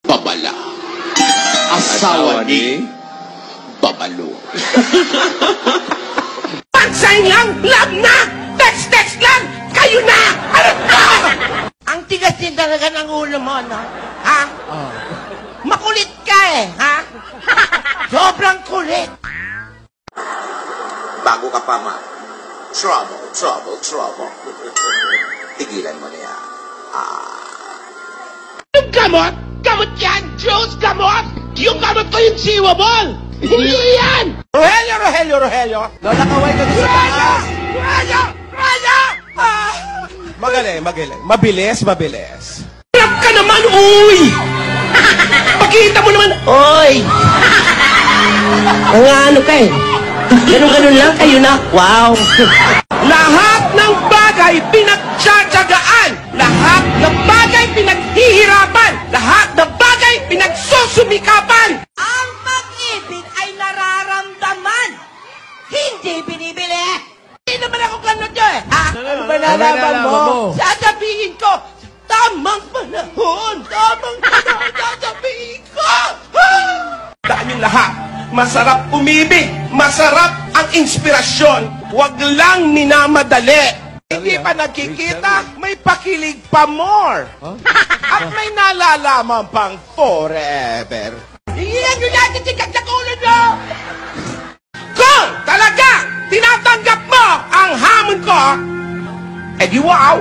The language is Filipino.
Babala. Asawa ni Babalo. Pansain lang! Love na! Text lang! Kayo na! Ano ka? Ang tigas din talaga ng ulo mo, no? Ha? Makulit ka eh, ha? Sobrang kulit. Bago ka pa, ma. Trouble. Tigilan mo na yan. Yung gamot? Gamot yan! Diyos, gamot! Yung gamot ko yung chewable! Hindi yan! Rogelio! Lola, kaway ka doon sa taas. Rogelio! Magaling. Mabilis. Rap ka naman, uy! Pakita mo naman, uy! Ang ano ka eh. Ganun lang kayo na. Wow! Lahat ng bagay pinagtsatsagaan! Lahat ng bagay pinaghihirapan! Lahat ng bagay pinagsusumikapan! Ang pag-ibig ay nararamdaman! Hindi binibili! Hindi naman ako ganun nyo eh! Ano ba nalaman mo? Sasabihin ko, tamang panahon, sasabihin ko! Daan yung lahat. Masarap umibig. Masarap ang inspirasyon. Huwag lang minamadali. Hindi pa nakikita, may pakilig pa more. At may nalalaman pang forever. Iyan nyo natin sikat sa ulo nyo! Kung talaga tinatanggap mo ang hamon ko, edi wow!